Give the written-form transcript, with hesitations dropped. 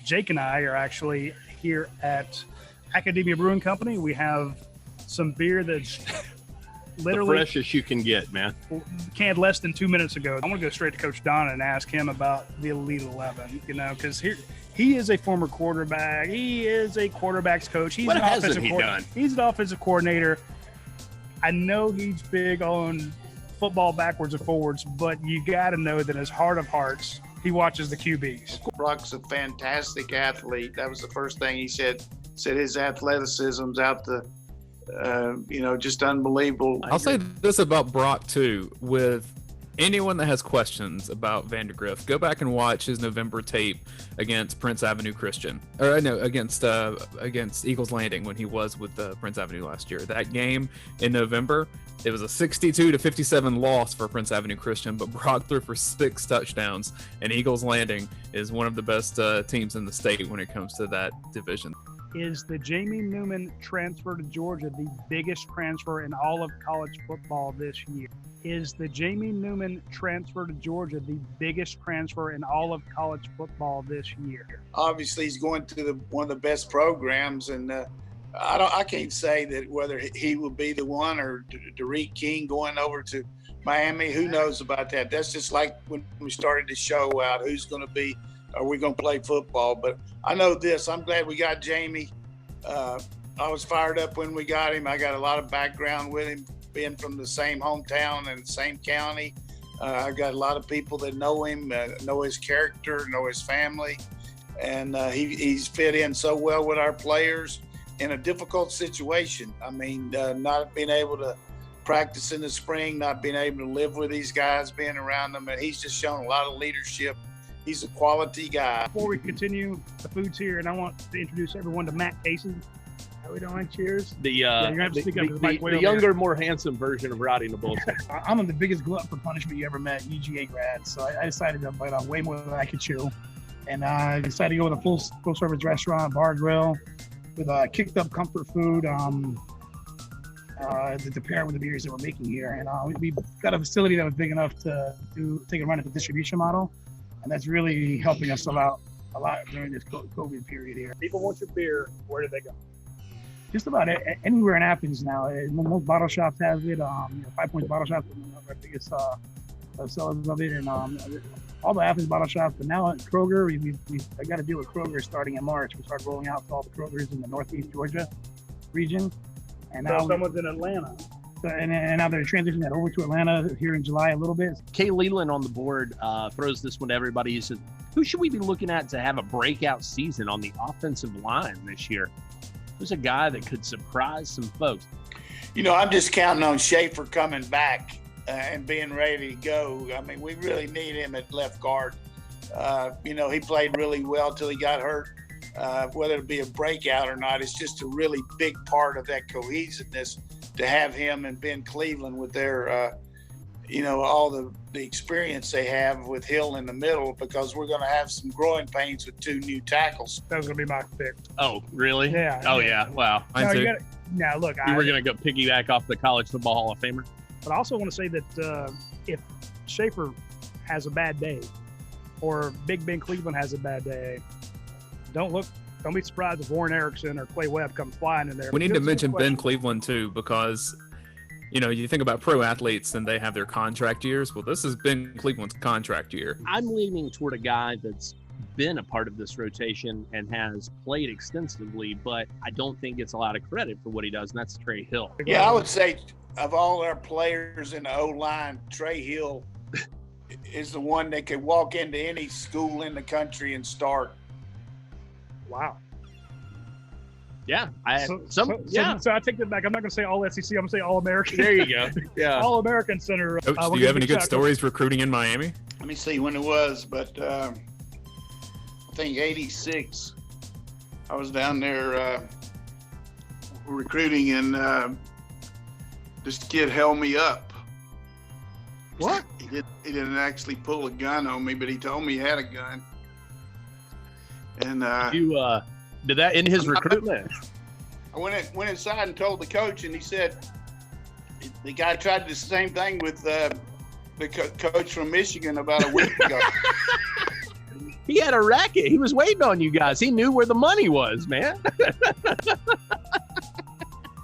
Jake and I are actually here at Academia Brewing Company. We have some beer that's literally the freshest you can get, man. Canned less than 2 minutes ago. I want to go straight to Coach Don and ask him about the Elite 11, because he is a former quarterback. He is a quarterback's coach. He's What an hasn't offensive he done? He's an offensive coordinator. I know he's big on football backwards and forwards, but you got to know that in his heart of hearts, he watches the QBs. Brock's a fantastic athlete. That was the first thing he said. Said his athleticism's out the, just unbelievable. I'll say this about Brock too. With anyone that has questions about Vandergrift, go back and watch his November tape against Prince Avenue Christian, or no, against Eagles Landing when he was with Prince Avenue last year. That game in November, it was a 62-57 loss for Prince Avenue Christian, but Brock threw for 6 touchdowns, and Eagles Landing is one of the best teams in the state when it comes to that division. Is the Jamie Newman transfer to Georgia the biggest transfer in all of college football this year? Is the Jamie Newman transfer to Georgia the biggest transfer in all of college football this year? Obviously, he's going to one of the best programs, and I can't say that whether he will be the one or Derek King going over to Miami. Who knows about that? That's just like when we started the show out. Who's going to be? Are we going to play football? But I know this. I'm glad we got Jamie. I was fired up when we got him. I got a lot of background with him, being from the same hometown and the same county. I got a lot of people that know him, know his character, know his family. And he's fit in so well with our players in a difficult situation. I mean, not being able to practice in the spring, not being able to live with these guys, being around them. And he's just shown a lot of leadership. He's a quality guy. Before we continue, the food's here, and I want to introduce everyone to Matt Casey. How we doing? Cheers. The the younger, more handsome version of Roddy Nabulska. I'm the biggest glutton for punishment you ever met, UGA grad. So I decided to bite off way more than I could chew. And I decided to go with a full service restaurant, bar grill, with kicked up comfort food to pair with the beers that we're making here. And we got a facility that was big enough to take a run at the distribution model. And that's really helping us out a lot during this COVID period here. People want your beer. Where do they go? Just about anywhere in Athens now. Most bottle shops have it. 5 Points Bottle Shop is one of our biggest sellers of it. And all the Athens bottle shops. But now at Kroger, I got to deal with Kroger starting in March. We start rolling out to all the Krogers in the Northeast Georgia region. And now someone's in Atlanta. And now they're transitioning that over to Atlanta here in July a little bit. Kay Leland on the board throws this one to everybody. He says, who should we be looking at to have a breakout season on the offensive line this year? Who's a guy that could surprise some folks? I'm just counting on Schaefer coming back and being ready to go. I mean, we really need him at left guard. He played really well till he got hurt. Whether it be a breakout or not, it's just a really big part of that cohesiveness to have him and Ben Cleveland with their, all the experience they have with Hill in the middle, because we're going to have some growing pains with 2 new tackles. That was going to be my pick. Oh, really? Yeah. Oh, yeah. Wow. Now, look. You were going to go piggyback off the College Football Hall of Famer? But I also want to say that if Schaefer has a bad day or Big Ben Cleveland has a bad day, don't be surprised if Warren Erickson or Clay Webb come flying in there. We need to mention Ben Cleveland too, because you think about pro athletes and they have their contract years. Well, this is Ben Cleveland's contract year. I'm leaning toward a guy that's been a part of this rotation and has played extensively, but I don't think gets a lot of credit for what he does, and that's Trey Hill. Yeah, I would say of all our players in the O-line, Trey Hill is the one that could walk into any school in the country and start. Wow. Yeah. So I take that back. I'm not going to say all SEC. I'm going to say all American. There you go. Yeah. All American center. Coach, do you have any good stories recruiting in Miami? Let me see when it was, but I think 86. I was down there recruiting, and this kid held me up. What? He didn't actually pull a gun on me, but he told me he had a gun. And you did that in his recruitment? I went inside and told the coach, and he said the guy tried the same thing with the coach from Michigan about a week ago. He had a racket. He was waiting on you guys. He knew where the money was, man.